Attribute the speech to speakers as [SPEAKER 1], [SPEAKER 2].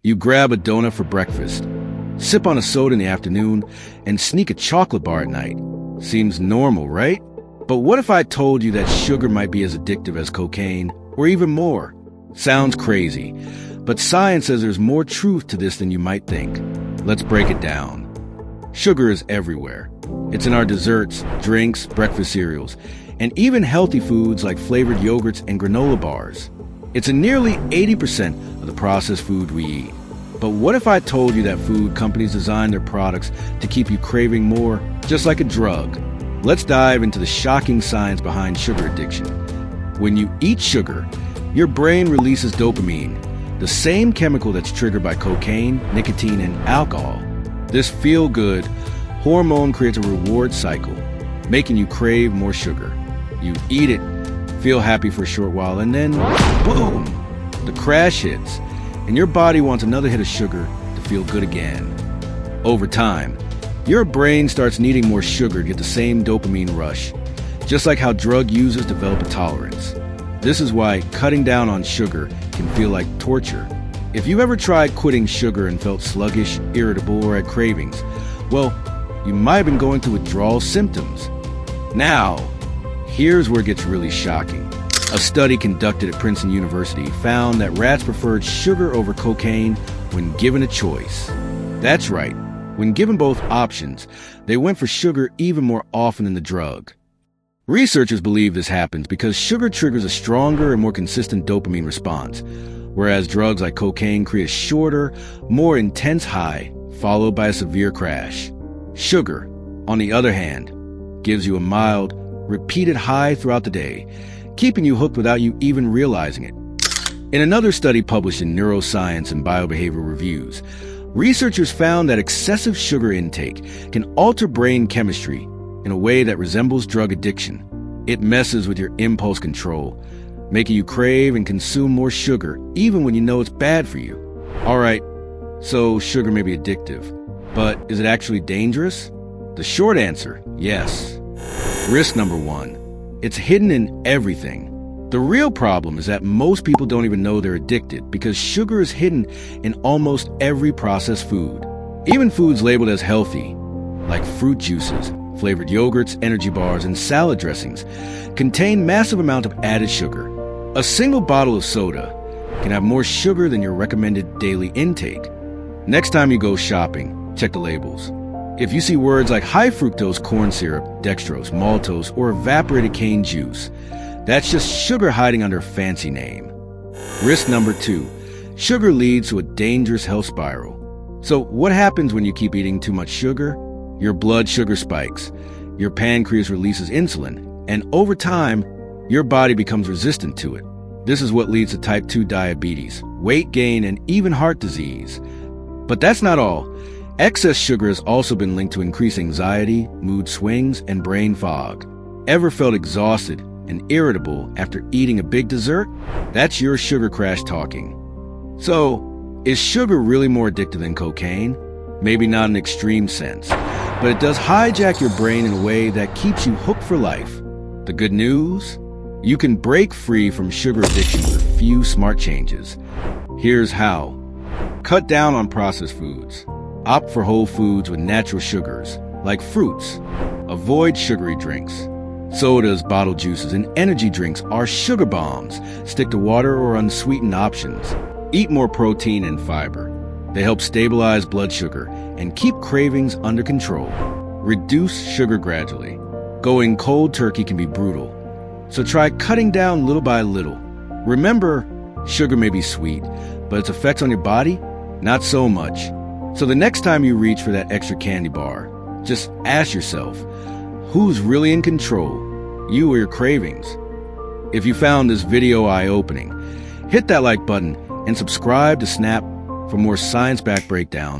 [SPEAKER 1] You grab a donut for breakfast, sip on a soda in the afternoon, and sneak a chocolate bar at night. Seems normal, right? But what if I told you that sugar might be as addictive as cocaine, or even more? Sounds crazy, but science says there's more truth to this than you might think. Let's break it down. Sugar is everywhere. It's in our desserts, drinks, breakfast cereals, and even healthy foods like flavored yogurts and granola bars. It's in nearly 80% of the processed food we eat. But what if I told you that food companies design their products to keep you craving more, just like a drug? Let's dive into the shocking science behind sugar addiction. When you eat sugar, your brain releases dopamine, the same chemical that's triggered by cocaine, nicotine, and alcohol. This feel-good hormone creates a reward cycle, making you crave more sugar. You eat it, feel happy for a short while, and then, boom, the crash hits, and your body wants another hit of sugar to feel good again. Over time, your brain starts needing more sugar to get the same dopamine rush, just like how drug users develop a tolerance. This is why cutting down on sugar can feel like torture. If you've ever tried quitting sugar and felt sluggish, irritable, or had cravings, well, you might have been going through withdrawal symptoms. Now, here's where it gets really shocking. A study conducted at Princeton University found that rats preferred sugar over cocaine when given a choice. That's right, when given both options, they went for sugar even more often than the drug. Researchers believe this happens because sugar triggers a stronger and more consistent dopamine response, whereas drugs like cocaine create a shorter, more intense high, followed by a severe crash. Sugar, on the other hand, gives you a mild, repeated high throughout the day, keeping you hooked without you even realizing it. In another study published in Neuroscience and Biobehavioral Reviews, researchers found that excessive sugar intake can alter brain chemistry in a way that resembles drug addiction. It messes with your impulse control, making you crave and consume more sugar even when you know it's bad for you. All right, so sugar may be addictive, but is it actually dangerous? The short answer, yes. Risk number one, it's hidden in everything. The real problem is that most people don't even know they're addicted because sugar is hidden in almost every processed food. Even foods labeled as healthy, like fruit juices, flavored yogurts, energy bars, and salad dressings, contain massive amounts of added sugar. A single bottle of soda can have more sugar than your recommended daily intake. Next time you go shopping, check the labels. If you see words like high fructose corn syrup, dextrose, maltose, or evaporated cane juice, that's just sugar hiding under a fancy name. Risk number two, sugar leads to a dangerous health spiral. So what happens when you keep eating too much sugar? Your blood sugar spikes, your pancreas releases insulin, and over time, your body becomes resistant to it. This is what leads to type 2 diabetes, weight gain, and even heart disease. But that's not all. Excess sugar has also been linked to increased anxiety, mood swings, and brain fog. Ever felt exhausted and irritable after eating a big dessert? That's your sugar crash talking. So, is sugar really more addictive than cocaine? Maybe not in an extreme sense, but it does hijack your brain in a way that keeps you hooked for life. The good news? You can break free from sugar addiction with a few smart changes. Here's how. Cut down on processed foods. Opt for whole foods with natural sugars, like fruits. Avoid sugary drinks. Sodas, bottled juices, and energy drinks are sugar bombs. Stick to water or unsweetened options. Eat more protein and fiber. They help stabilize blood sugar and keep cravings under control. Reduce sugar gradually. Going cold turkey can be brutal, so try cutting down little by little. Remember, sugar may be sweet, but its effects on your body, not so much. So the next time you reach for that extra candy bar, just ask yourself, who's really in control, you or your cravings? If you found this video eye-opening, hit that like button and subscribe to Snap for more science-backed breakdowns.